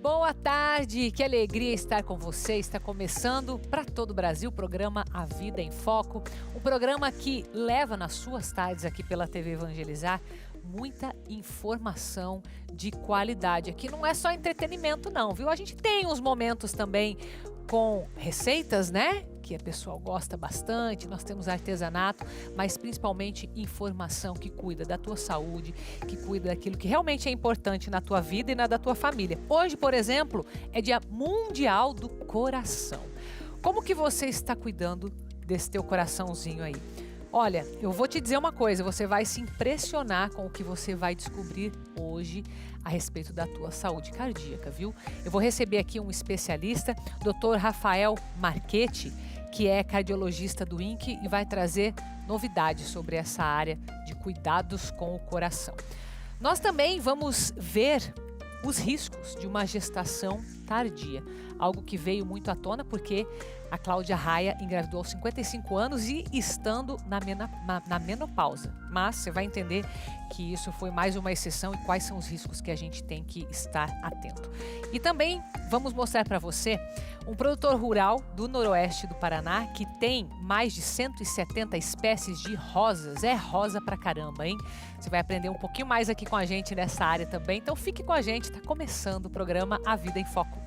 Boa tarde, que alegria estar com você. Está começando para todo o Brasil o programa A Vida em Foco, um programa que leva nas suas tardes aqui pela TV Evangelizar muita informação de qualidade. Aqui não é só entretenimento não, viu? A gente tem uns momentos também com receitas, né? Que o pessoal gosta bastante, nós temos artesanato, mas principalmente informação que cuida da tua saúde, que cuida daquilo que realmente é importante na tua vida e na da tua família. Hoje, por exemplo, é Dia Mundial do Coração. Como que você está cuidando desse teu coraçãozinho aí? Olha, eu vou te dizer uma coisa, você vai se impressionar com o que você vai descobrir hoje a respeito da tua saúde cardíaca, viu? Eu vou receber aqui um especialista, Dr. Rafael Marchetti, que é cardiologista do INCE e vai trazer novidades sobre essa área de cuidados com o coração. Nós também vamos ver os riscos de uma gestação tardia, algo que veio muito à tona porque a Cláudia Raia engravidou aos 55 anos e estando na menopausa. Mas você vai entender que isso foi mais uma exceção e quais são os riscos que a gente tem que estar atento. E também vamos mostrar para você um produtor rural do noroeste do Paraná que tem mais de 170 espécies de rosas. É rosa pra caramba, hein? Você vai aprender um pouquinho mais aqui com a gente nessa área também. Então fique com a gente, está começando o programa A Vida em Foco.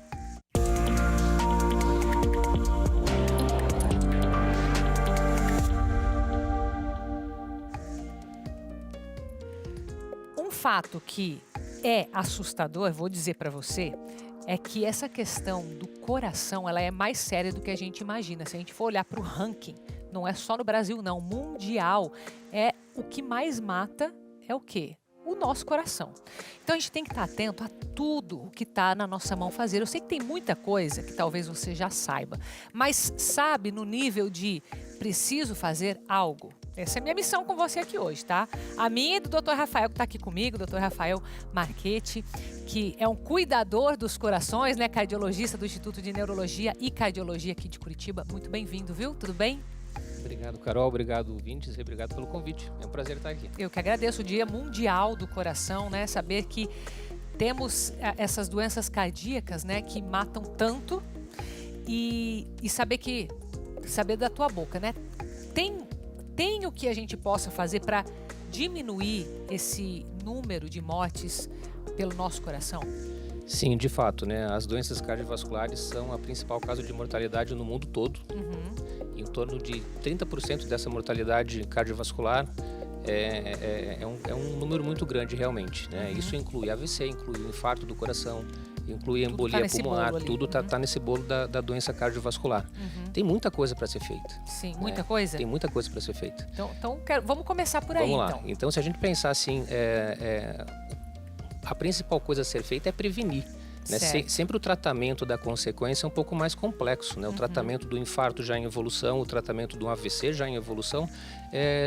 Um fato que é assustador, vou dizer para você, é que essa questão do coração, ela é mais séria do que a gente imagina. Se a gente for olhar para o ranking, não é só no Brasil não, mundial, é o que mais mata é o quê? O nosso coração. Então a gente tem que estar atento a tudo o que está na nossa mão fazer. Eu sei que tem muita coisa que talvez você já saiba, mas sabe no nível de preciso fazer algo? Essa é a minha missão com você aqui hoje, tá? A minha e do Dr. Rafael, que está aqui comigo, Dr. Rafael Marchetti, que é um cuidador dos corações, né? Cardiologista do Instituto de Neurologia e Cardiologia aqui de Curitiba. Muito bem-vindo, viu? Tudo bem? Obrigado, Carol. Obrigado, ouvintes. E obrigado pelo convite. É um prazer estar aqui. Eu que agradeço o Dia Mundial do Coração, né? Saber que temos essas doenças cardíacas, né? Que matam tanto e saber da tua boca, né? Tem o que a gente possa fazer para diminuir esse número de mortes pelo nosso coração? Sim, de fato, né? As doenças cardiovasculares são a principal causa de mortalidade no mundo todo. Em torno de 30% dessa mortalidade cardiovascular é um número muito grande realmente, né? Isso inclui AVC, inclui o infarto do coração, inclui embolia pulmonar, tudo está nesse bolo da doença cardiovascular. Tem muita coisa para ser feita. Sim, muita coisa? Tem muita coisa para ser feita. Então vamos começar por aí. Vamos lá. Então, se a gente pensar assim, a principal coisa a ser feita é prevenir. Né? Sempre o tratamento da consequência é um pouco mais complexo, né? O tratamento do infarto já em evolução, o tratamento do AVC já em evolução,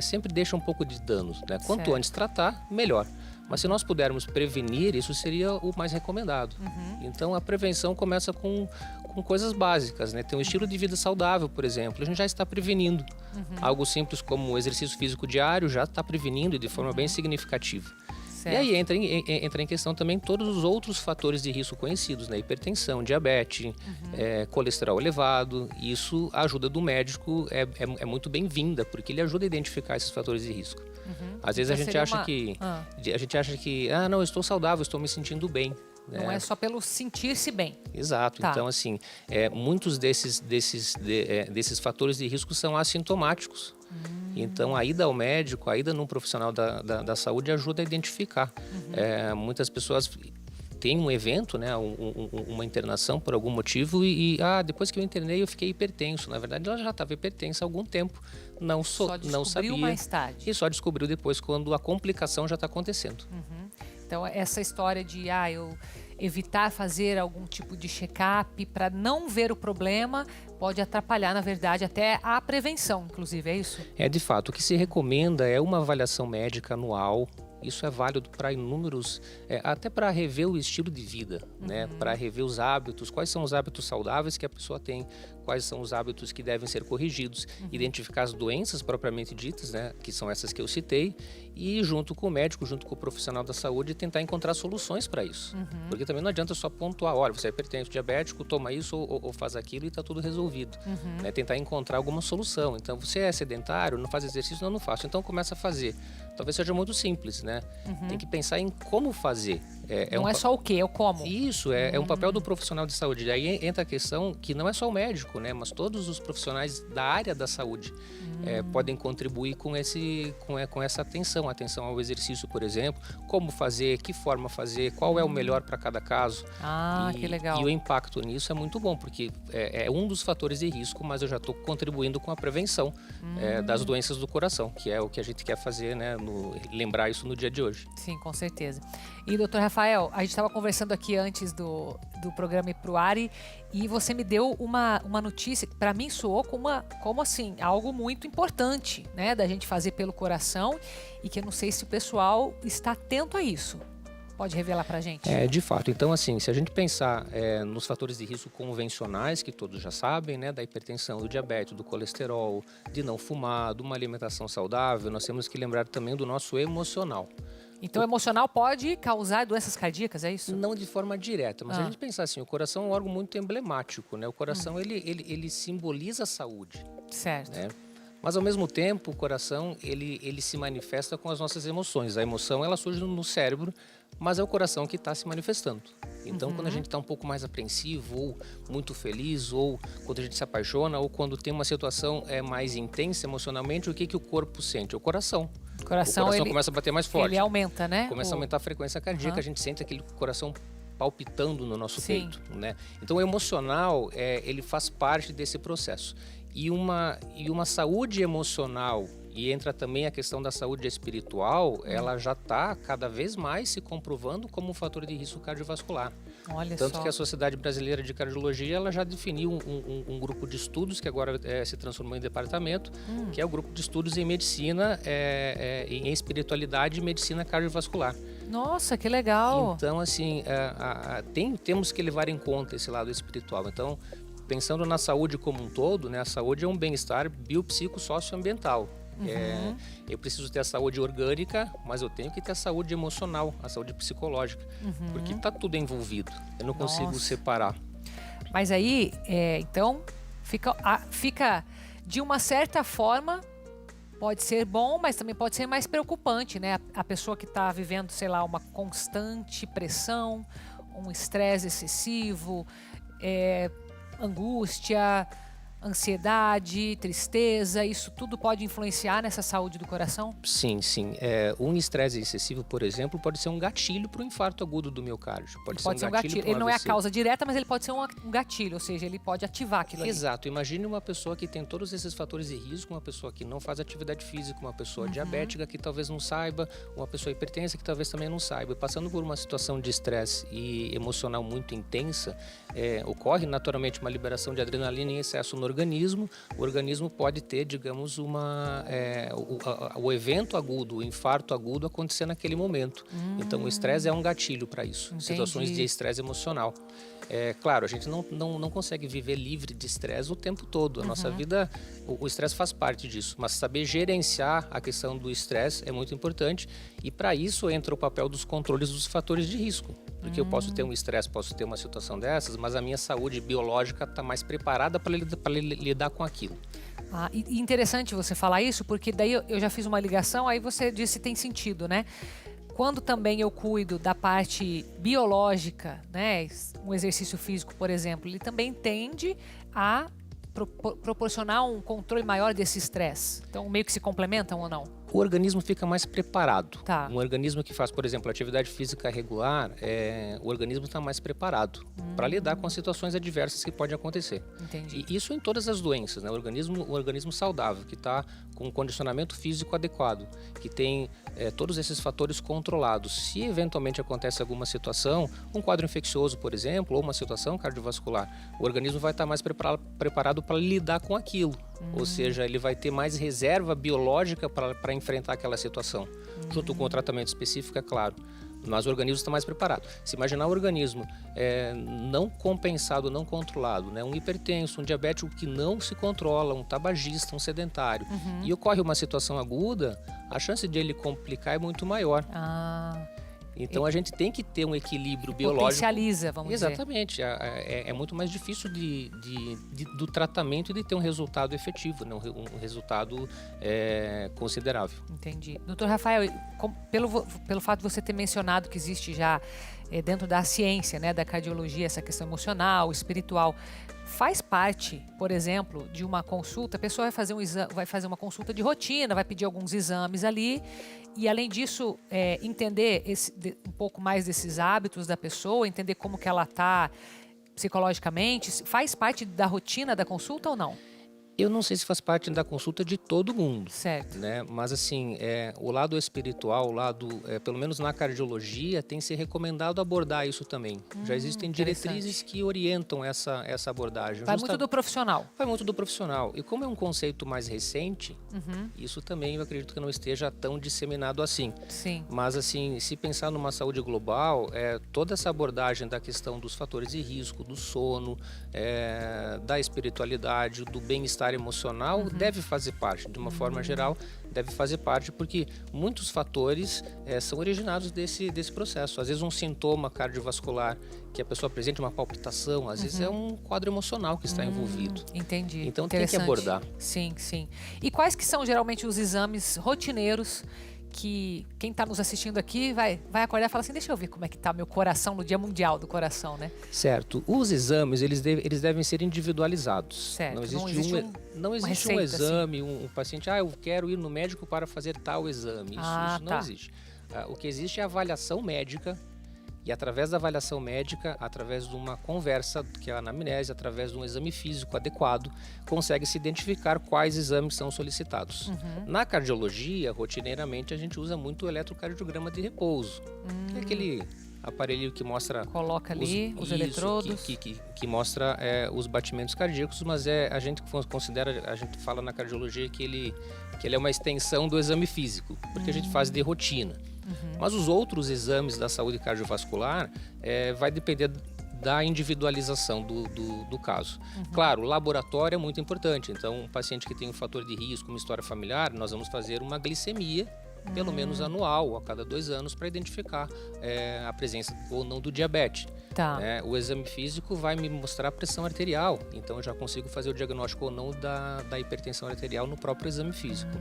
sempre deixa um pouco de danos, né? Quanto antes tratar, melhor. Mas se nós pudermos prevenir, isso seria o mais recomendado. Então a prevenção começa com coisas básicas, né? Tem um estilo de vida saudável, por exemplo, a gente já está prevenindo. Algo simples como o exercício físico diário já está prevenindo de forma bem significativa. Certo. E aí entra em questão também todos os outros fatores de risco conhecidos, né? Hipertensão, diabetes, colesterol elevado. Isso, a ajuda do médico é muito bem-vinda, porque ele ajuda a identificar esses fatores de risco. Às vezes a gente acha que, não, eu estou saudável, estou me sentindo bem. Não é só pelo sentir-se bem. Exato. Tá. Então, assim, muitos desses fatores de risco são assintomáticos. Então, a ida ao médico, a ida num profissional da saúde ajuda a identificar. Muitas pessoas têm um evento, né, uma internação por algum motivo depois que eu internei eu fiquei hipertenso. Na verdade, ela já estava hipertensa há algum tempo, não sabia. Mais tarde. E só descobriu depois, quando a complicação já está acontecendo. Então, essa história de eu evitar fazer algum tipo de check-up para não ver o problema pode atrapalhar, na verdade, até a prevenção, inclusive, é isso? De fato, o que se recomenda é uma avaliação médica anual, Isso é válido para inúmeros, até para rever o estilo de vida, né? Para rever os hábitos, quais são os hábitos saudáveis que a pessoa tem, quais são os hábitos que devem ser corrigidos, identificar as doenças propriamente ditas, né? Que são essas que eu citei, e junto com o médico, junto com o profissional da saúde, tentar encontrar soluções para isso. Porque também não adianta só pontuar, olha, você é hipertenso, diabético, toma isso ou faz aquilo e está tudo resolvido. Né? Tentar encontrar alguma solução. Então, você é sedentário, não faz exercício, não faço. Então, começa a fazer. Talvez seja muito simples, né? Tem que pensar em como fazer. Não é só o que, é o como. Isso, é um papel do profissional de saúde. E aí entra a questão que não é só o médico, né? Mas todos os profissionais da área da saúde podem contribuir com essa atenção. Atenção ao exercício, por exemplo. Como fazer, que forma fazer, qual é o melhor para cada caso. Que legal. E o impacto nisso é muito bom, porque é um dos fatores de risco, mas eu já estou contribuindo com a prevenção das doenças do coração, que é o que a gente quer fazer, né? Lembrar isso no dia de hoje. Sim, com certeza. E, doutor Rafael, a gente estava conversando aqui antes do programa ir pro ar e você me deu uma notícia que para mim soou como assim, algo muito importante, né? Da gente fazer pelo coração e que eu não sei se o pessoal está atento a isso. Pode revelar para a gente? De fato. Então, assim, se a gente pensar nos fatores de risco convencionais, que todos já sabem, né, da hipertensão, do diabetes, do colesterol, de não fumar, de uma alimentação saudável, nós temos que lembrar também do nosso emocional. Então, o emocional pode causar doenças cardíacas, é isso? Não de forma direta, mas se a gente pensar assim, o coração é um órgão muito emblemático, né? O coração, ele simboliza a saúde. Certo. Né? Mas, ao mesmo tempo, o coração, ele se manifesta com as nossas emoções. A emoção, ela surge no cérebro, mas é o coração que está se manifestando. Então, quando a gente está um pouco mais apreensivo, ou muito feliz, ou quando a gente se apaixona, ou quando tem uma situação mais intensa emocionalmente, o que o corpo sente? O coração. O coração começa a bater mais forte. Ele aumenta, né? Começa a aumentar a frequência cardíaca, a gente sente aquele coração palpitando no nosso peito, né? Então, o emocional, ele faz parte desse processo. E uma saúde emocional, e entra também a questão da saúde espiritual, ela já está cada vez mais se comprovando como um fator de risco cardiovascular. Olha Tanto só. que a Sociedade Brasileira de Cardiologia, ela já definiu um grupo de estudos que agora se transformou em departamento, que é o grupo de estudos em medicina, em espiritualidade e medicina cardiovascular. Nossa, que legal! Então, assim, temos que levar em conta esse lado espiritual. Então, pensando na saúde como um todo, né, a saúde é um bem-estar biopsicossocioambiental. Eu preciso ter a saúde orgânica, mas eu tenho que ter a saúde emocional, a saúde psicológica, porque está tudo envolvido. Eu não consigo separar. Mas aí, então, fica de uma certa forma, pode ser bom, mas também pode ser mais preocupante, né? A pessoa que está vivendo, sei lá, uma constante pressão, um estresse excessivo, angústia, ansiedade, tristeza, isso tudo pode influenciar nessa saúde do coração? Sim, sim. Um estresse excessivo, por exemplo, pode ser um gatilho para o infarto agudo do miocárdio. Pode ser um gatilho. Ele não é a causa direta, mas ele pode ser um gatilho, ou seja, ele pode ativar aquilo ali. Exato. Imagine uma pessoa que tem todos esses fatores de risco, uma pessoa que não faz atividade física, uma pessoa diabética que talvez não saiba, uma pessoa hipertensa que talvez também não saiba. Passando por uma situação de estresse e emocional muito intensa, ocorre naturalmente uma liberação de adrenalina em excesso no organismo. O organismo pode ter, digamos, o evento agudo, o infarto agudo acontecer naquele momento. Então, o estresse é um gatilho para isso. Entendi. Situações de estresse emocional. Claro, a gente não consegue viver livre de estresse o tempo todo. A nossa vida, o estresse faz parte disso. Mas saber gerenciar a questão do estresse é muito importante. E para isso entra o papel dos controles dos fatores de risco. Porque eu posso ter um estresse, posso ter uma situação dessas, mas a minha saúde biológica está mais preparada para lidar com aquilo. E interessante você falar isso, porque daí eu já fiz uma ligação, aí você disse que tem sentido, né? Quando também eu cuido da parte biológica, né? Um exercício físico, por exemplo, ele também tende a proporcionar um controle maior desse estresse. Então, meio que se complementam ou não? O organismo fica mais preparado. Tá. Um organismo que faz, por exemplo, atividade física regular, o organismo está mais preparado para lidar com as situações adversas que podem acontecer. Entendi. E isso em todas as doenças, né? O organismo saudável, que está com um condicionamento físico adequado, que tem todos esses fatores controlados. Se eventualmente acontece alguma situação, um quadro infeccioso, por exemplo, ou uma situação cardiovascular, o organismo vai estar mais preparado para lidar com aquilo. Ou seja, ele vai ter mais reserva biológica para enfrentar aquela situação. Junto com o tratamento específico, é claro. Mas o organismo está mais preparado. Se imaginar o organismo não compensado, não controlado, né? Um hipertenso, um diabético que não se controla, um tabagista, um sedentário, e ocorre uma situação aguda, a chance de ele complicar é muito maior. Então a gente tem que ter um equilíbrio biológico. Potencializa, vamos dizer. Exatamente. É muito mais difícil do tratamento e de ter um resultado efetivo, né? Um resultado considerável. Entendi. Doutor Rafael, pelo fato de você ter mencionado que existe já dentro da ciência, né, da cardiologia, essa questão emocional, espiritual, faz parte, por exemplo, de uma consulta, a pessoa vai fazer uma consulta de rotina, vai pedir alguns exames ali e, além disso, entender um pouco mais desses hábitos da pessoa, entender como que ela está psicologicamente, faz parte da rotina da consulta ou não? Eu não sei se faz parte da consulta de todo mundo. Certo. Né? Mas assim, o lado espiritual, pelo menos na cardiologia, tem se recomendado abordar isso também. Já existem diretrizes que orientam essa abordagem. Vai muito do profissional. Vai muito do profissional. E como é um conceito mais recente, isso também eu acredito que não esteja tão disseminado assim. Sim. Mas assim, se pensar numa saúde global, toda essa abordagem da questão dos fatores de risco, do sono, da espiritualidade, do bem-estar emocional, deve fazer parte, de uma forma geral, deve fazer parte, porque muitos fatores são originados desse processo. Às vezes um sintoma cardiovascular que a pessoa apresenta, uma palpitação, às vezes é um quadro emocional que está envolvido. Entendi. Então tem que abordar. Sim, sim. E quais que são geralmente os exames rotineiros que quem está nos assistindo aqui vai acordar e falar assim, deixa eu ver como é que está meu coração no Dia Mundial do Coração, né? Certo. Os exames, eles devem ser individualizados. Certo. Não existe um exame, um paciente, eu quero ir no médico para fazer tal exame. Isso não existe. O que existe é a avaliação médica. E através da avaliação médica, através de uma conversa, que é a anamnese, através de um exame físico adequado, consegue-se identificar quais exames são solicitados. Na cardiologia, rotineiramente, a gente usa muito o eletrocardiograma de repouso, que é aquele aparelho que mostra... Coloca ali os eletrodos. Que mostra os batimentos cardíacos, mas a gente considera, a gente fala na cardiologia que ele é uma extensão do exame físico, porque a gente faz de rotina. Mas os outros exames da saúde cardiovascular vai depender da individualização do caso. Claro, o laboratório é muito importante. Então, um paciente que tem um fator de risco, uma história familiar, nós vamos fazer uma glicemia, pelo menos anual, a cada 2 anos, para identificar a presença ou não do diabetes. Tá. O exame físico vai me mostrar a pressão arterial, então eu já consigo fazer o diagnóstico ou não da hipertensão arterial no próprio exame físico.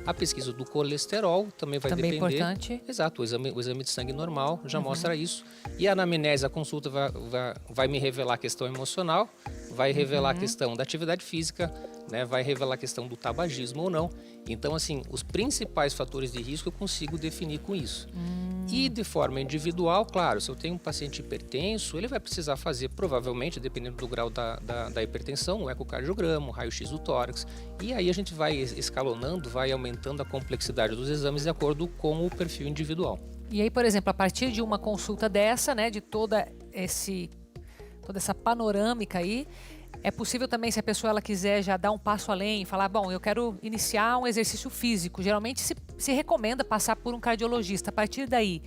A pesquisa do colesterol também vai depender. Também importante. Exato, o exame de sangue normal já mostra isso. E a anamnese, a consulta vai me revelar a questão emocional, vai revelar a questão da atividade física, né, vai revelar a questão do tabagismo ou não. Então, assim, os principais fatores de risco eu consigo definir com isso. E de forma individual, claro, se eu tenho um paciente hipertenso, ele vai precisar fazer, provavelmente, dependendo do grau da hipertensão, um ecocardiograma, um raio-x do tórax. E aí a gente vai escalonando, vai aumentando a complexidade dos exames de acordo com o perfil individual. E aí, por exemplo, a partir de uma consulta dessa, né, de toda essa panorâmica aí, é possível também, se a pessoa ela quiser já dar um passo além e falar, bom, eu quero iniciar um exercício físico. Geralmente se recomenda passar por um cardiologista. A partir daí,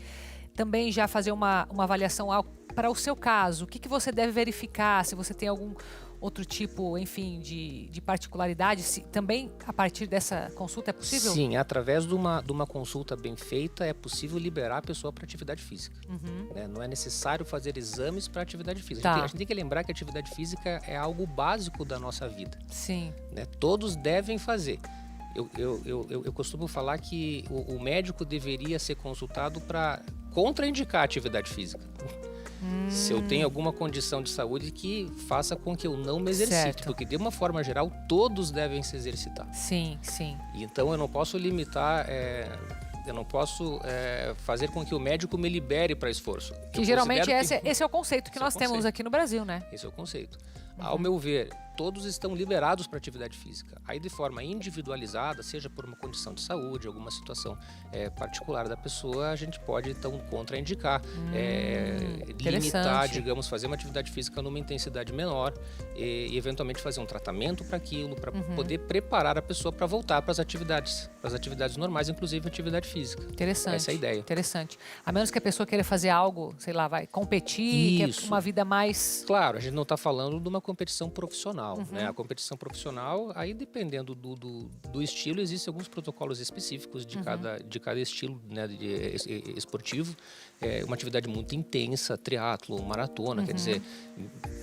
também já fazer uma avaliação para o seu caso. O que você deve verificar, se você tem algum outro tipo, enfim, de particularidade. Também, a partir dessa consulta, é possível? Sim, através de uma consulta bem feita, é possível liberar a pessoa para atividade física. Né? Não é necessário fazer exames para atividade física. A gente tem que lembrar que a atividade física é algo básico da nossa vida. Sim. Né? Todos devem fazer. Eu costumo falar que o médico deveria ser consultado para contraindicar a atividade física. Se eu tenho alguma condição de saúde que faça com que eu não me exercite. Certo. Porque, de uma forma geral, todos devem se exercitar. Sim, sim. Então, eu não posso limitar... eu não posso fazer com que o médico me libere para esforço. Que geralmente esse é o conceito que nós temos aqui no Brasil, né? Esse é o conceito. Ao meu ver, todos estão liberados para atividade física. Aí, de forma individualizada, seja por uma condição de saúde, alguma situação particular da pessoa, a gente pode, então, contraindicar, limitar, digamos, fazer uma atividade física numa intensidade menor e eventualmente, fazer um tratamento para aquilo, para poder preparar a pessoa para voltar para as atividades normais, inclusive atividade física. Interessante. Essa é a ideia. Interessante. A menos que a pessoa queira fazer algo, sei lá, vai competir, quer uma vida mais... Claro, a gente não está falando de uma competição profissional, né? A competição profissional, aí dependendo do estilo, existem alguns protocolos específicos de cada estilo, né, esportivo. Uma atividade muito intensa, triatlo, maratona, quer dizer,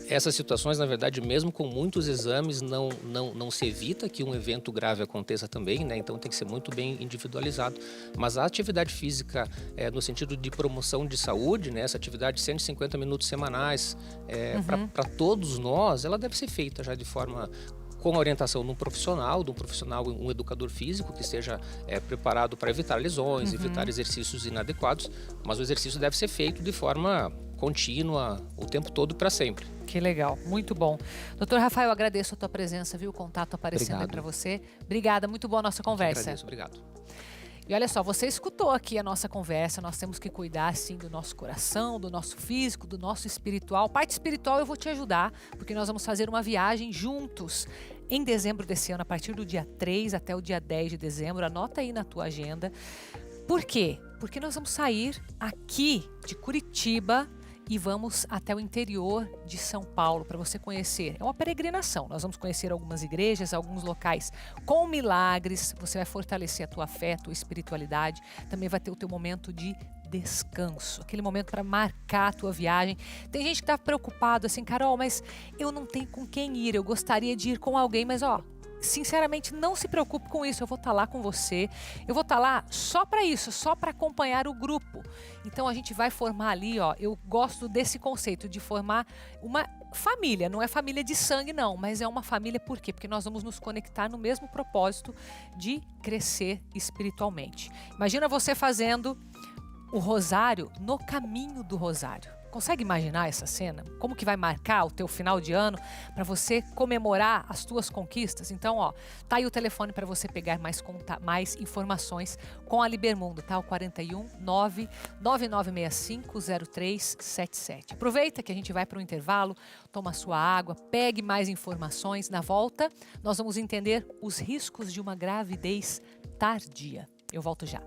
essas situações, na verdade, mesmo com muitos exames, não se evita que um evento grave aconteça também, né? Então tem que ser muito bem individualizado. Mas a atividade física, no sentido de promoção de saúde, né, essa atividade de 150 minutos semanais, para todos nós, ela deve ser feita já de forma com a orientação de um profissional, um educador físico que esteja preparado para evitar lesões, evitar exercícios inadequados, mas o exercício deve ser feito de forma contínua, o tempo todo, para sempre. Que legal, muito bom. Doutor Rafael, eu agradeço a tua presença, viu? O contato aparecendo aí para você. Obrigada, muito boa a nossa conversa. Eu agradeço, obrigado. E olha só, você escutou aqui a nossa conversa, nós temos que cuidar, sim, do nosso coração, do nosso físico, do nosso espiritual. Parte espiritual eu vou te ajudar, porque nós vamos fazer uma viagem juntos em dezembro desse ano, a partir do dia 3 até o dia 10 de dezembro. Anota aí na tua agenda. Por quê? Porque nós vamos sair aqui de Curitiba e vamos até o interior de São Paulo para você conhecer. É uma peregrinação. Nós vamos conhecer algumas igrejas, alguns locais com milagres. Você vai fortalecer a tua fé, a tua espiritualidade. Também vai ter o teu momento de descanso, aquele momento para marcar a tua viagem. Tem gente que está preocupado assim, Carol, mas eu não tenho com quem ir. Eu gostaria de ir com alguém, mas sinceramente, não se preocupe com isso, eu vou estar lá com você, eu vou estar lá só para isso, só para acompanhar o grupo. Então a gente vai formar ali, eu gosto desse conceito de formar uma família, não é família de sangue não, mas é uma família por quê? Porque nós vamos nos conectar no mesmo propósito de crescer espiritualmente. Imagina você fazendo o rosário no caminho do rosário. Consegue imaginar essa cena? Como que vai marcar o teu final de ano para você comemorar as tuas conquistas? Então, tá aí o telefone para você pegar mais informações com a Libermundo, tá? O 41 99965 0377. Aproveita que a gente vai para o intervalo, toma sua água, pegue mais informações. Na volta, nós vamos entender os riscos de uma gravidez tardia. Eu volto já.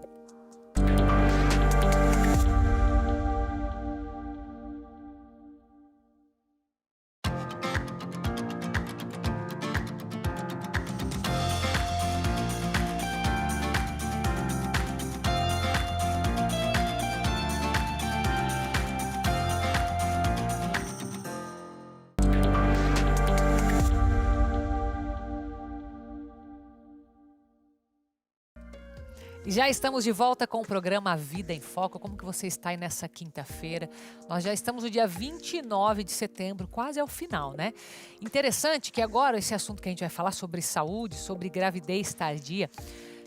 Já estamos de volta com o programa A Vida em Foco. Como que você está aí nessa quinta-feira? Nós já estamos no dia 29 de setembro, quase ao final, né? Interessante que agora esse assunto que a gente vai falar sobre saúde, sobre gravidez tardia.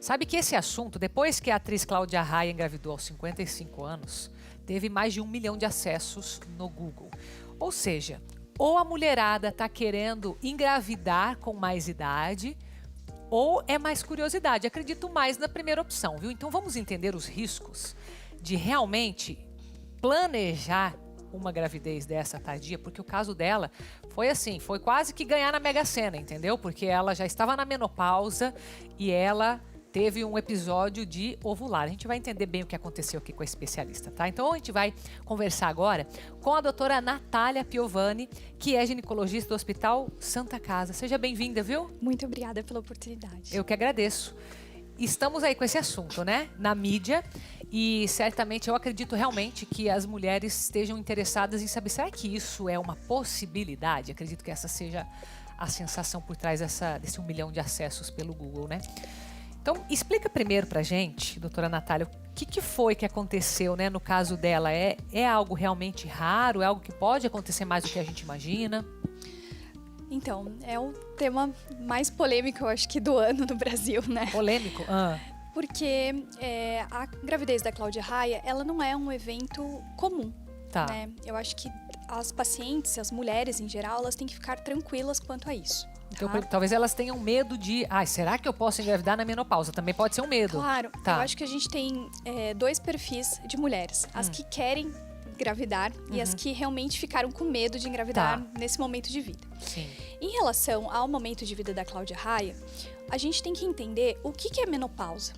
Sabe que esse assunto, depois que a atriz Cláudia Raia engravidou aos 55 anos, teve mais de 1 milhão de acessos no Google. Ou seja, ou a mulherada está querendo engravidar com mais idade, ou é mais curiosidade. Acredito mais na primeira opção, viu? Então vamos entender os riscos de realmente planejar uma gravidez dessa tardia, porque o caso dela foi assim, foi quase que ganhar na Mega Sena, entendeu? Porque ela já estava na menopausa e ela teve um episódio de ovular. A gente vai entender bem o que aconteceu aqui com a especialista, tá? Então a gente vai conversar agora com a doutora Natália Piovani, que é ginecologista do Hospital Santa Casa. Seja bem-vinda, viu? Muito obrigada pela oportunidade. Eu que agradeço. Estamos aí com esse assunto, né? Na mídia, e certamente eu acredito realmente que as mulheres estejam interessadas em saber, será que isso é uma possibilidade? Acredito que essa seja a sensação por trás desse 1 milhão de acessos pelo Google, né? Então, explica primeiro pra gente, doutora Natália, o que foi que aconteceu, né, no caso dela? É algo realmente raro? É algo que pode acontecer mais do que a gente imagina? Então, é o tema mais polêmico, eu acho que do ano no Brasil, né? Polêmico? Porque a gravidez da Cláudia Raia, ela não é um evento comum, tá, né? Eu acho que as pacientes, as mulheres em geral, elas têm que ficar tranquilas quanto a isso. Então, Tá? talvez elas tenham medo de... será que eu posso engravidar na menopausa? Também pode ser um medo. Claro, Tá. eu acho que a gente tem 2 perfis de mulheres. As que querem engravidar e as que realmente ficaram com medo de engravidar nesse momento de vida. Sim. Em relação ao momento de vida da Cláudia Raia, a gente tem que entender o que é menopausa.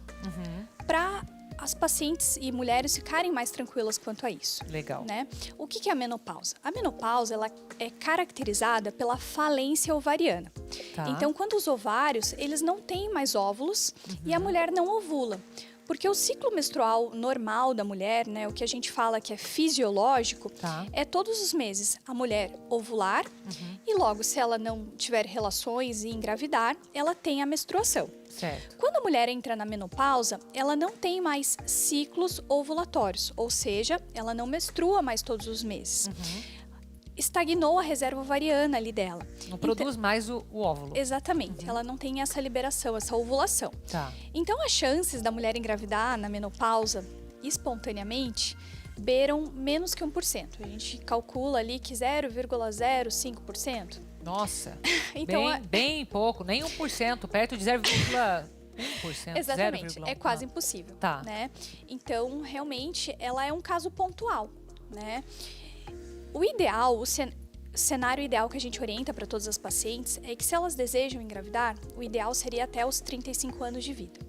Para as pacientes e mulheres ficarem mais tranquilas quanto a isso. Legal. Né? O que é a menopausa? A menopausa ela é caracterizada pela falência ovariana. Tá. Então, quando os ovários, eles não têm mais óvulos e a mulher não ovula. Porque o ciclo menstrual normal da mulher, né, o que a gente fala que é fisiológico, Tá. é todos os meses a mulher ovular e logo, se ela não tiver relações e engravidar, ela tem a menstruação. Certo. Quando a mulher entra na menopausa, ela não tem mais ciclos ovulatórios, ou seja, ela não menstrua mais todos os meses. Estagnou a reserva ovariana ali dela. Não produz mais o óvulo. Exatamente, ela não tem essa liberação, essa ovulação. Tá. Então, as chances da mulher engravidar na menopausa espontaneamente beiram menos que 1%. A gente calcula ali que 0,05%. Nossa. Então, bem pouco, nem 1%, perto de 0,1%. exatamente, 0,1. é quase impossível. Tá. Né? Então, realmente, ela é um caso pontual, né? O ideal, o cenário ideal que a gente orienta para todas as pacientes é que se elas desejam engravidar, o ideal seria até os 35 anos de vida.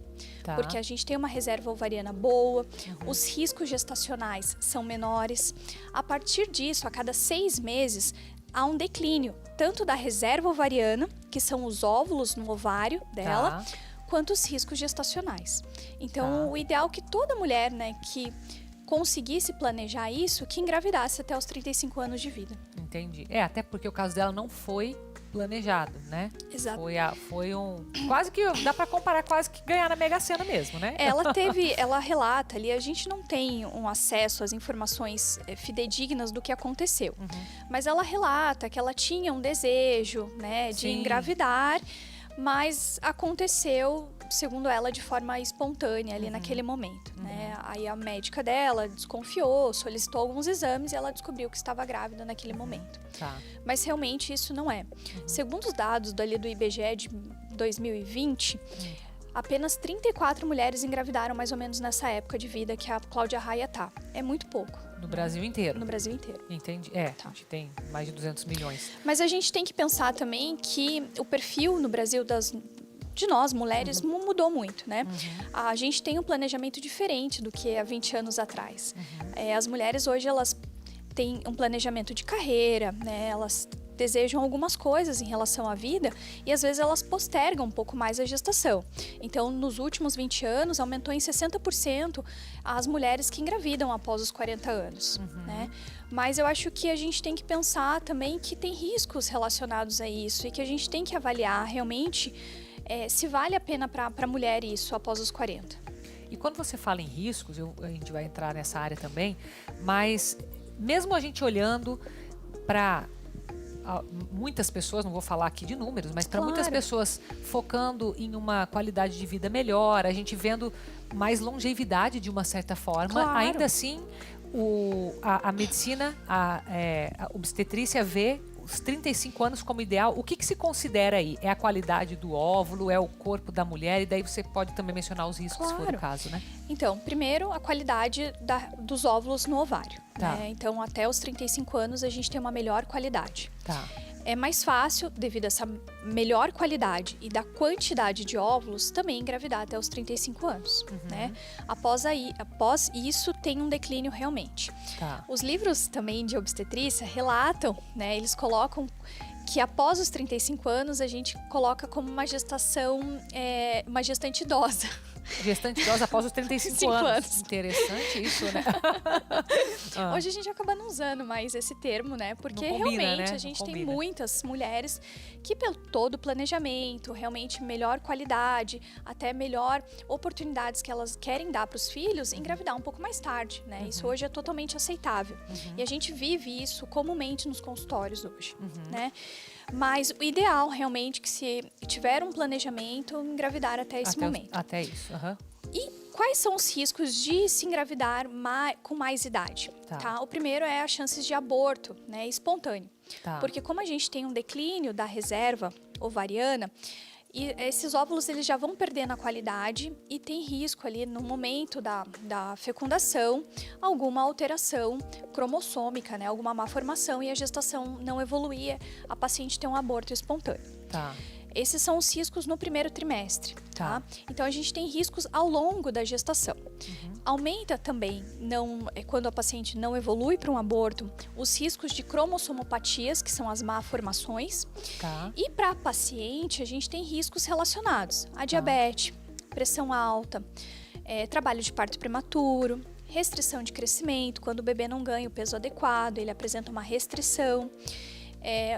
Tá. Porque a gente tem uma reserva ovariana boa, os riscos gestacionais são menores. A partir disso, a cada 6 meses, há um declínio, tanto da reserva ovariana, que são os óvulos no ovário dela, quanto os riscos gestacionais. Então, o ideal é que toda mulher, né, que conseguisse planejar isso, que engravidasse até os 35 anos de vida. Entendi. Até porque o caso dela não foi planejado, né? Exato. Foi um... Quase que dá pra comparar quase que ganhar na Mega Sena mesmo, né? Ela relata ali, a gente não tem um acesso às informações fidedignas do que aconteceu. Mas ela relata que ela tinha um desejo, né, de engravidar, mas aconteceu, segundo ela, de forma espontânea ali naquele momento, né? Aí a médica dela desconfiou, solicitou alguns exames e ela descobriu que estava grávida naquele momento. Tá. Mas realmente isso não é. Segundo os dados do IBGE de 2020, apenas 34 mulheres engravidaram mais ou menos nessa época de vida que a Cláudia Raia tá. É muito pouco. No Brasil inteiro. No Brasil inteiro. Entendi. A gente tem mais de 200 milhões. Mas a gente tem que pensar também que o perfil no Brasil de nós, mulheres, mudou muito, né? A gente tem um planejamento diferente do que há 20 anos atrás. As mulheres hoje, elas têm um planejamento de carreira, né? Elas desejam algumas coisas em relação à vida e às vezes elas postergam um pouco mais a gestação. Então, nos últimos 20 anos, aumentou em 60% as mulheres que engravidam após os 40 anos, né? Mas eu acho que a gente tem que pensar também que tem riscos relacionados a isso e que a gente tem que avaliar realmente se vale a pena para a mulher isso após os 40. E quando você fala em riscos, a gente vai entrar nessa área também, mas mesmo a gente olhando para muitas pessoas, não vou falar aqui de números, mas para muitas pessoas focando em uma qualidade de vida melhor, a gente vendo mais longevidade de uma certa forma, ainda assim a medicina, a obstetrícia vê os 35 anos como ideal. O que se considera aí? É a qualidade do óvulo, é o corpo da mulher, e daí você pode também mencionar os riscos, se for o caso, né? Então, primeiro, a qualidade dos óvulos no ovário. Tá. Né? Então, até os 35 anos, a gente tem uma melhor qualidade. Tá. É mais fácil, devido a essa melhor qualidade e da quantidade de óvulos, também engravidar até os 35 anos. Né? Após isso, tem um declínio realmente. Tá. Os livros também de obstetrícia relatam, né, eles colocam que após os 35 anos, a gente coloca como uma gestação, uma gestante idosa. Gestante idosa após os 35 anos. Interessante isso, né? Hoje a gente acaba não usando mais esse termo, né? Porque não combina, realmente né? a gente tem muitas mulheres que, pelo todo o planejamento, realmente melhor qualidade, até melhor oportunidades que elas querem dar para os filhos, engravidar um pouco mais tarde, né? Isso hoje é totalmente aceitável. E a gente vive isso comumente nos consultórios hoje, né? Mas o ideal realmente é que, se tiver um planejamento, engravidar até esse momento. Até isso. E Quais são os riscos de se engravidar com mais idade? Tá. O primeiro é as chances de aborto, né, espontâneo. Tá. Porque como a gente tem um declínio da reserva ovariana, e esses óvulos eles já vão perdendo a qualidade e tem risco ali no momento da fecundação, alguma alteração cromossômica, né, alguma malformação e a gestação não evoluir, a paciente ter um aborto espontâneo. Tá. Esses são os riscos no primeiro trimestre, tá? Então, a gente tem riscos ao longo da gestação. Aumenta também, quando a paciente não evolui para um aborto, os riscos de cromossomopatias, que são as malformações. Tá. E para a paciente, a gente tem riscos relacionados a diabetes, pressão alta, trabalho de parto prematuro, restrição de crescimento, quando o bebê não ganha o peso adequado, ele apresenta uma restrição.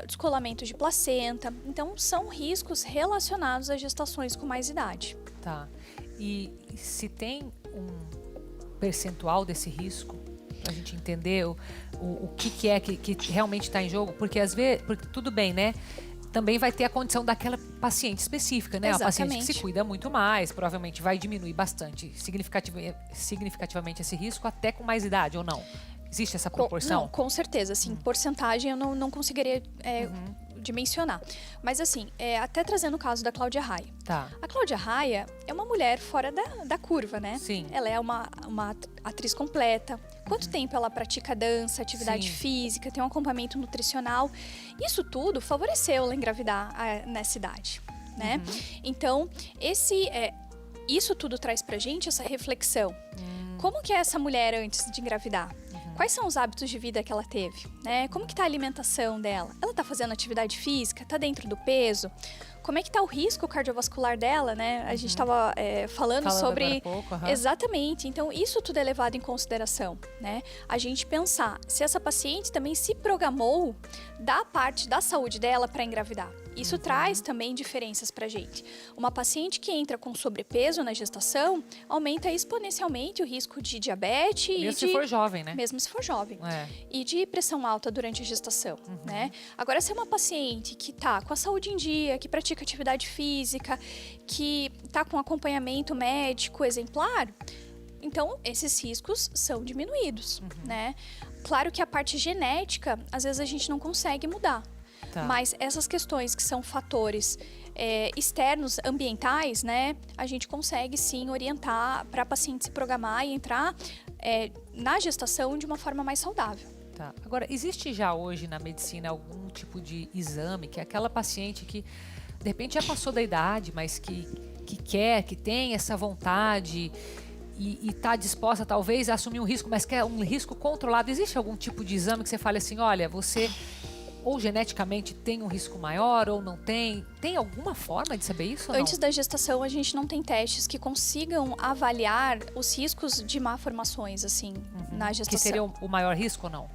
Descolamento de placenta. Então, são riscos relacionados a gestações com mais idade. Tá. E se tem um percentual desse risco, para a gente entender o que é que realmente está em jogo? Porque às vezes, tudo bem, né? Também vai ter a condição daquela paciente específica, né? Exatamente. Uma paciente que se cuida muito mais, provavelmente vai diminuir bastante, significativamente esse risco, até com mais idade, ou não? Existe essa proporção? Não, com certeza, assim, porcentagem eu não conseguiria dimensionar. Mas assim, até trazendo o caso da Cláudia Raia. Tá. A Cláudia Raia é uma mulher fora da curva, né? Sim. Ela é uma atriz completa. Quanto tempo ela pratica dança, atividade Sim. física, tem um acompanhamento nutricional. Isso tudo favoreceu ela engravidar nessa idade, né? Então, isso tudo traz pra gente essa reflexão. Como que é essa mulher antes de engravidar? Quais são os hábitos de vida que ela teve? Né? Como que tá a alimentação dela? Ela está fazendo atividade física? Está dentro do peso? Como é que está o risco cardiovascular dela, né? A gente estava falando sobre... Agora há pouco, Exatamente. Então, isso tudo é levado em consideração, né? A gente pensar se essa paciente também se programou da parte da saúde dela para engravidar. Isso traz também diferenças para a gente. Uma paciente que entra com sobrepeso na gestação aumenta exponencialmente o risco de diabetes. Mesmo se for jovem, né? Mesmo se for jovem. E de pressão alta durante a gestação, né? Agora, se é uma paciente que está com a saúde em dia, que pratica atividade física, que está com acompanhamento médico exemplar, então esses riscos são diminuídos, né? Claro que a parte genética, às vezes a gente não consegue mudar. Tá. Mas essas questões que são fatores externos, ambientais, né? A gente consegue sim orientar para a paciente se programar e entrar na gestação de uma forma mais saudável. Tá. Agora, existe já hoje na medicina algum tipo de exame que aquela paciente que de repente já passou da idade, mas que quer, que tem essa vontade e está disposta talvez a assumir um risco, mas quer um risco controlado. Existe algum tipo de exame que você fale assim, olha, você ou geneticamente tem um risco maior ou não tem? Tem alguma forma de saber isso ou não? Antes da gestação, a gente não tem testes que consigam avaliar os riscos de malformações, assim, na gestação. Que seria o maior risco ou não?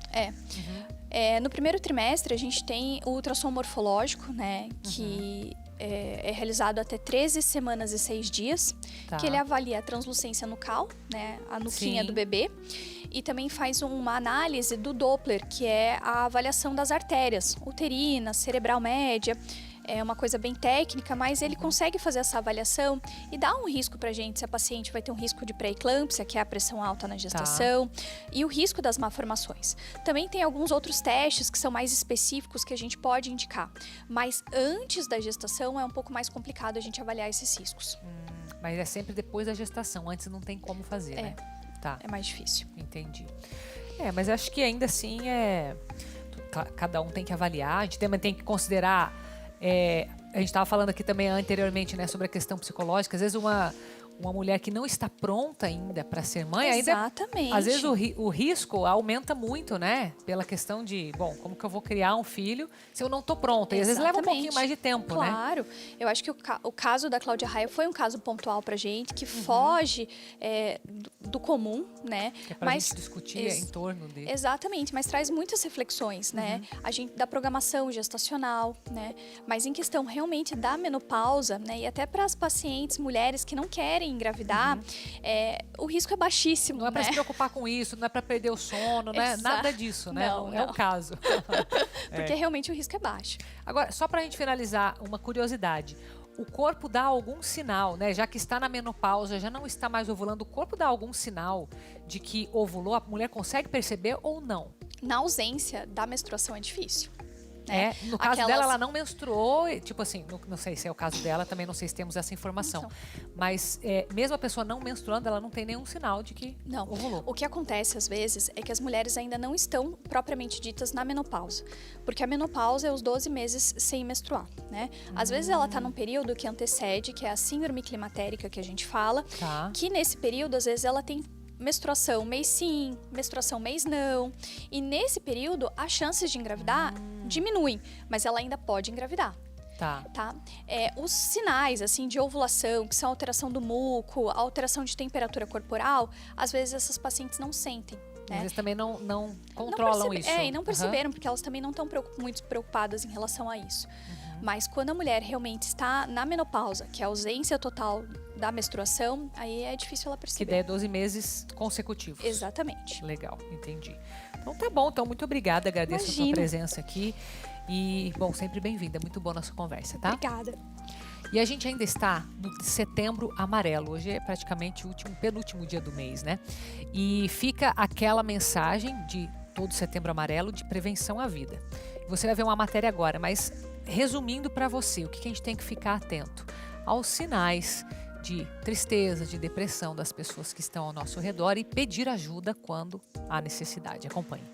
No primeiro trimestre, a gente tem o ultrassom morfológico, né? Que é realizado até 13 semanas e 6 dias. Tá. Que ele avalia a translucência nucal, né? A nuquinha do bebê. E também faz uma análise do Doppler, que é a avaliação das artérias uterina, cerebral média. É uma coisa bem técnica, mas ele consegue fazer essa avaliação e dá um risco pra gente se a paciente vai ter um risco de pré-eclâmpsia, que é a pressão alta na gestação, e o risco das malformações. Também tem alguns outros testes que são mais específicos que a gente pode indicar, mas antes da gestação é um pouco mais complicado a gente avaliar esses riscos. Mas é sempre depois da gestação, antes não tem como fazer, né? Tá. É mais difícil. Entendi. Mas acho que ainda assim cada um tem que avaliar, a gente também tem que considerar. A gente estava falando aqui também anteriormente, né, sobre a questão psicológica. Às vezes uma mulher que não está pronta ainda para ser mãe, Exatamente. Ainda, às vezes o risco aumenta muito, né? Pela questão de, como que eu vou criar um filho se eu não estou pronta? E às vezes leva um pouquinho mais de tempo, né? Claro. Eu acho que o caso da Cláudia Raia foi um caso pontual pra gente, que foge do comum, né? Que é pra gente discutir em torno dele. Exatamente, mas traz muitas reflexões, né? A gente da programação gestacional, né? Mas em questão realmente da menopausa, né? E até para as pacientes, mulheres que não querem engravidar, o risco é baixíssimo. Não é para se preocupar com isso, não é para perder o sono, não é nada disso, né? Não é o caso. Porque realmente o risco é baixo. Agora, só para a gente finalizar, uma curiosidade. o corpo dá algum sinal, né? Já que está na menopausa, já não está mais ovulando, o corpo dá algum sinal de que ovulou? A mulher consegue perceber ou não? Na ausência da menstruação é difícil. No caso dela, ela não menstruou, tipo assim, não sei se é o caso dela, também não sei se temos essa informação. Mas mesmo a pessoa não menstruando, ela não tem nenhum sinal de que ovulou. O que acontece às vezes é que as mulheres ainda não estão propriamente ditas na menopausa. Porque a menopausa é os 12 meses sem menstruar, né? Às vezes ela está num período que antecede, que é a síndrome climatérica que a gente fala, que nesse período, às vezes, ela tem menstruação mês sim, menstruação mês não. E nesse período, as chances de engravidar diminuem, mas ela ainda pode engravidar. Tá? Os sinais, assim, de ovulação, que são alteração do muco, alteração de temperatura corporal, às vezes essas pacientes não sentem. Né? Eles também não controlam isso. E não perceberam, porque elas também não estão muito preocupadas em relação a isso. Mas quando a mulher realmente está na menopausa, que é a ausência total da menstruação, aí é difícil ela perceber. Que daí é 12 meses consecutivos. Exatamente. Legal, entendi. Então tá bom, então muito obrigada, agradeço a sua presença aqui. E, bom, sempre bem-vinda, muito boa nossa conversa, tá? Obrigada. E a gente ainda está no Setembro Amarelo. Hoje é praticamente o penúltimo dia do mês, né? E fica aquela mensagem de todo Setembro Amarelo de prevenção à vida. Você vai ver uma matéria agora, mas resumindo para você, o que a gente tem que ficar atento? Aos sinais de tristeza, de depressão das pessoas que estão ao nosso redor e pedir ajuda quando há necessidade. Acompanhe.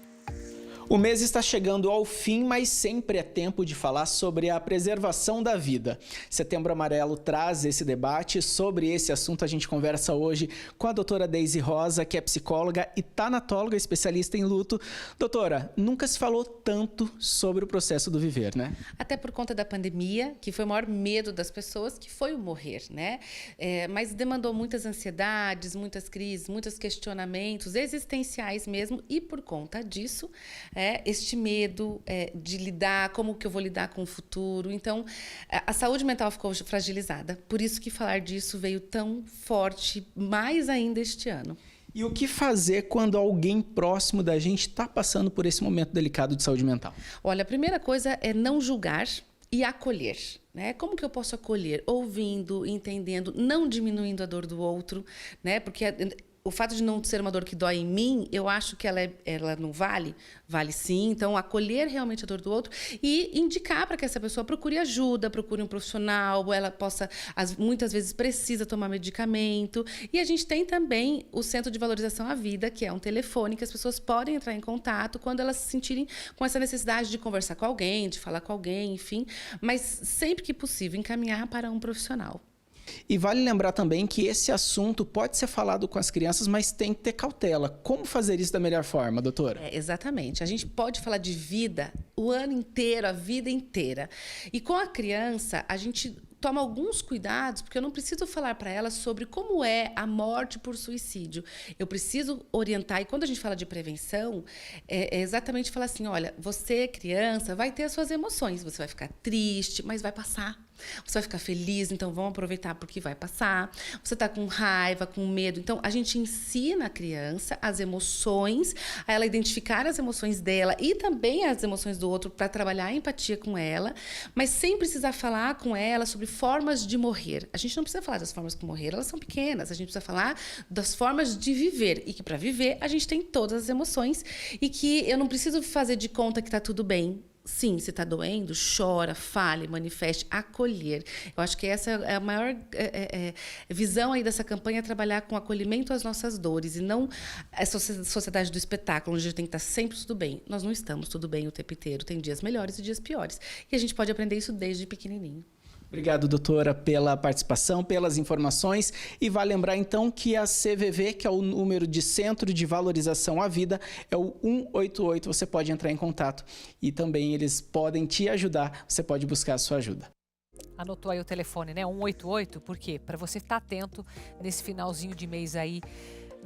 O mês está chegando ao fim, mas sempre é tempo de falar sobre a preservação da vida. Setembro Amarelo traz esse debate. Sobre esse assunto a gente conversa hoje com a doutora Deise Rosa, que é psicóloga e tanatóloga, especialista em luto. Doutora, nunca se falou tanto sobre o processo do viver, né? Até por conta da pandemia, que foi o maior medo das pessoas, que foi o morrer, né? Mas demandou muitas ansiedades, muitas crises, muitos questionamentos existenciais mesmo, e por conta disso, este medo de lidar, como que eu vou lidar com o futuro. Então, a saúde mental ficou fragilizada. Por isso que falar disso veio tão forte, mais ainda este ano. E o que fazer quando alguém próximo da gente está passando por esse momento delicado de saúde mental? Olha, a primeira coisa é não julgar e acolher. Né? Como que eu posso acolher? Ouvindo, entendendo, não diminuindo a dor do outro, né? Porque o fato de não ser uma dor que dói em mim, eu acho que ela não vale. Vale sim. Então, acolher realmente a dor do outro e indicar para que essa pessoa procure ajuda, procure um profissional, ela possa, muitas vezes precisa tomar medicamento. E a gente tem também o Centro de Valorização à Vida, que é um telefone que as pessoas podem entrar em contato quando elas se sentirem com essa necessidade de conversar com alguém, de falar com alguém, enfim. Mas, sempre que possível, encaminhar para um profissional. E vale lembrar também que esse assunto pode ser falado com as crianças, mas tem que ter cautela. Como fazer isso da melhor forma, doutora? Exatamente. A gente pode falar de vida o ano inteiro, a vida inteira. E com a criança, a gente toma alguns cuidados, porque eu não preciso falar para ela sobre como é a morte por suicídio. Eu preciso orientar, e quando a gente fala de prevenção, é exatamente falar assim, olha, você, criança, vai ter as suas emoções, você vai ficar triste, mas vai passar. Você vai ficar feliz, então vamos aproveitar porque vai passar. Você está com raiva, com medo. Então, a gente ensina a criança as emoções, a ela identificar as emoções dela e também as emoções do outro para trabalhar a empatia com ela, mas sem precisar falar com ela sobre formas de morrer. A gente não precisa falar das formas de morrer, elas são pequenas. A gente precisa falar das formas de viver e que para viver a gente tem todas as emoções e que eu não preciso fazer de conta que está tudo bem. Sim, se está doendo, chora, fale, manifeste, acolher. Eu acho que essa é a maior visão aí dessa campanha, é trabalhar com acolhimento às nossas dores e não a sociedade do espetáculo, onde a gente tem que estar sempre tudo bem. Nós não estamos tudo bem o tempo inteiro, tem dias melhores e dias piores. E a gente pode aprender isso desde pequenininho. Obrigado, doutora, pela participação, pelas informações. E vale lembrar, então, que a CVV, que é o número de Centro de Valorização à Vida, é o 188. Você pode entrar em contato e também eles podem te ajudar. Você pode buscar a sua ajuda. Anotou aí o telefone, né? 188, por quê? Para você estar atento nesse finalzinho de mês aí.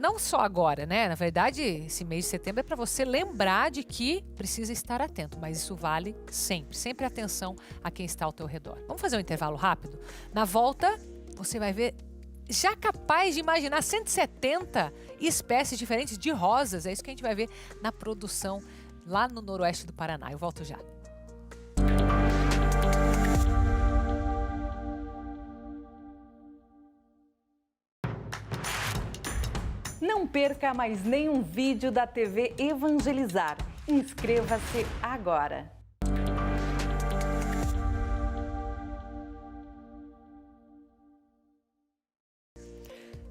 Não só agora, né? Na verdade, esse mês de setembro é para você lembrar de que precisa estar atento, mas isso vale sempre. Sempre atenção a quem está ao teu redor. Vamos fazer um intervalo rápido? Na volta, você vai ver, já capaz de imaginar 170 espécies diferentes de rosas. É isso que a gente vai ver na produção lá no noroeste do Paraná. Eu volto já. perca mais nenhum vídeo da TV Evangelizar. Inscreva-se agora.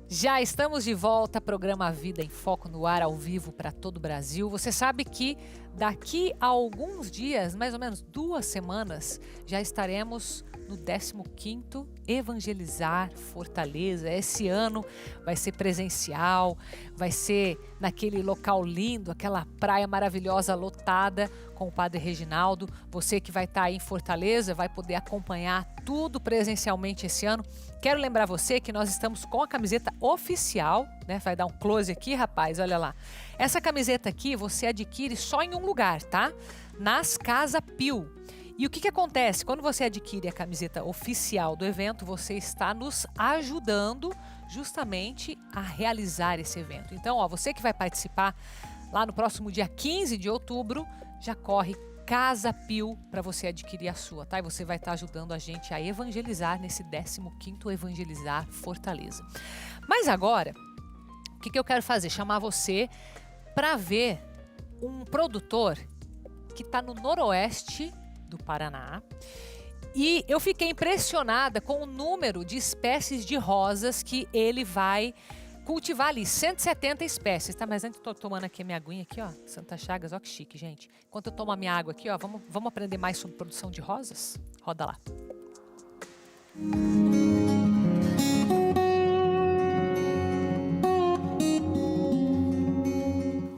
Já estamos de volta, programa Vida em Foco no ar, ao vivo para todo o Brasil. Você sabe que daqui a alguns dias, mais ou menos 2 semanas, já estaremos no 15º Evangelizar Fortaleza. Esse ano vai ser presencial, vai ser naquele local lindo, aquela praia maravilhosa lotada com o Padre Reginaldo. Você que vai estar aí em Fortaleza vai poder acompanhar tudo presencialmente esse ano. Quero lembrar você que nós estamos com a camiseta oficial, né? Vai dar um close aqui, rapaz, olha lá. Essa camiseta aqui você adquire só em um lugar, tá? Nas Casa Pio. E o que acontece? Quando você adquire a camiseta oficial do evento, você está nos ajudando justamente a realizar esse evento. Então, ó, você que vai participar lá no próximo dia 15 de outubro, já corre Casa Pio para você adquirir a sua, tá? E você vai estar ajudando a gente a evangelizar nesse 15º Evangelizar Fortaleza. Mas agora, o que eu quero fazer? Chamar você para ver um produtor que está no noroeste do Paraná. E eu fiquei impressionada com o número de espécies de rosas que ele vai cultivar ali, 170 espécies, tá? Mas antes eu tô tomando aqui a minha aguinha aqui, ó, Santa Chagas, ó que chique, gente. Enquanto eu tomo a minha água aqui, ó, vamos aprender mais sobre produção de rosas? Roda lá.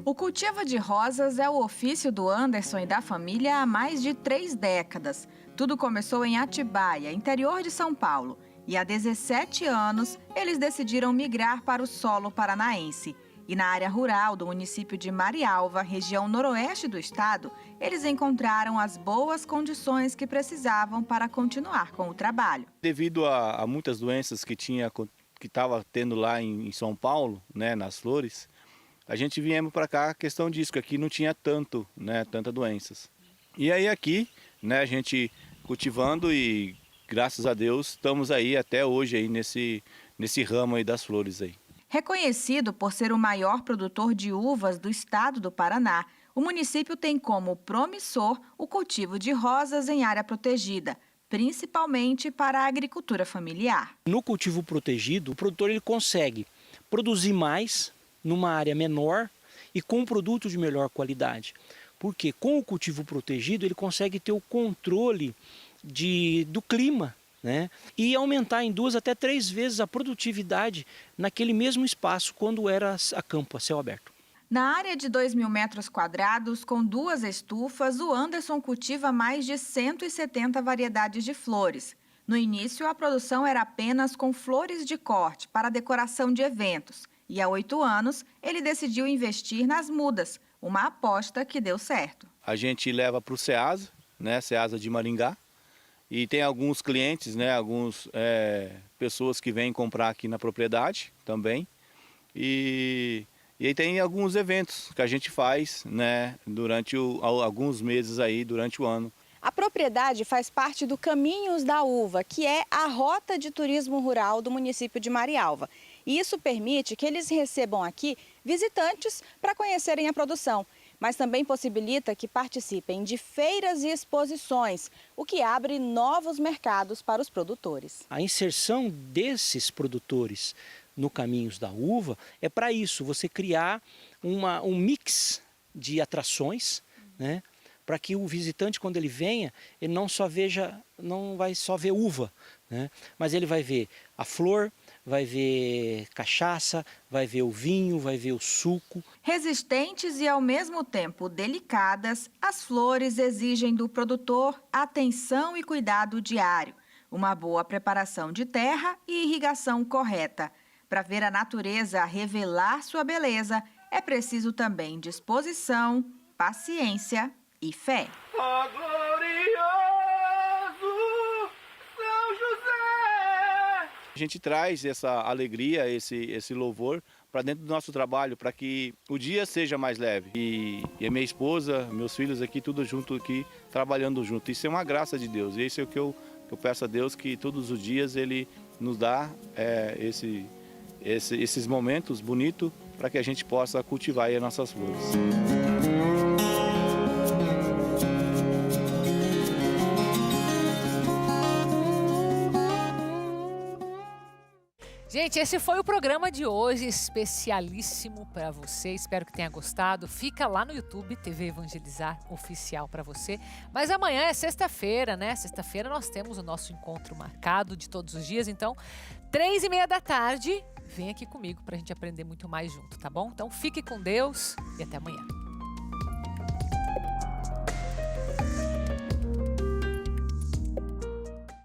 O cultivo de rosas é o ofício do Anderson e da família há mais de 3 décadas. Tudo começou em Atibaia, interior de São Paulo. E há 17 anos, eles decidiram migrar para o solo paranaense. E na área rural do município de Marialva, região noroeste do estado, eles encontraram as boas condições que precisavam para continuar com o trabalho. Devido a muitas doenças que estava tendo lá em São Paulo, né, nas flores, a gente viemos para cá, a questão disso, que aqui não tinha tanta doenças. E aí aqui, né, a gente cultivando e graças a Deus estamos aí até hoje aí nesse ramo aí das flores aí. Reconhecido por ser o maior produtor de uvas do estado do Paraná, o município tem como promissor o cultivo de rosas em área protegida, principalmente para a agricultura familiar. No cultivo protegido, o produtor ele consegue produzir mais numa área menor e com um produto de melhor qualidade. Porque com o cultivo protegido ele consegue ter o controle do clima, né? E aumentar em 2 até 3 vezes a produtividade naquele mesmo espaço quando era a campo, a céu aberto. Na área de 2.000 metros quadrados, com 2 estufas, o Anderson cultiva mais de 170 variedades de flores. No início, a produção era apenas com flores de corte para decoração de eventos. E há 8 anos, ele decidiu investir nas mudas, uma aposta que deu certo. A gente leva para o Ceasa, né, Ceasa de Maringá, e tem alguns clientes, né, pessoas que vêm comprar aqui na propriedade também. E aí tem alguns eventos que a gente faz, né, durante alguns meses aí, durante o ano. A propriedade faz parte do Caminhos da Uva, que é a rota de turismo rural do município de Marialva. E isso permite que eles recebam aqui visitantes para conhecerem a produção, mas também possibilita que participem de feiras e exposições, o que abre novos mercados para os produtores. A inserção desses produtores no Caminhos da Uva é para isso, você criar um mix de atrações, né? Para que o visitante, quando ele venha, ele não vai só ver uva, né? Mas ele vai ver a flor, vai ver cachaça, vai ver o vinho, vai ver o suco. Resistentes e ao mesmo tempo delicadas, as flores exigem do produtor atenção e cuidado diário, uma boa preparação de terra e irrigação correta. Para ver a natureza revelar sua beleza, é preciso também disposição, paciência e fé. Oh, glorioso São José! A gente traz essa alegria, esse louvor para dentro do nosso trabalho, para que o dia seja mais leve. E a minha esposa, meus filhos aqui, tudo junto aqui, trabalhando junto. Isso é uma graça de Deus. E isso é o que eu peço a Deus, que todos os dias Ele nos dá esses momentos bonitos para que a gente possa cultivar aí as nossas flores. Gente, esse foi o programa de hoje, especialíssimo para você. Espero que tenha gostado. Fica lá no YouTube, TV Evangelizar Oficial para você. Mas amanhã é sexta-feira, né? Sexta-feira nós temos o nosso encontro marcado de todos os dias. Então, 3h30 da tarde, vem aqui comigo para a gente aprender muito mais junto, tá bom? Então, fique com Deus e até amanhã.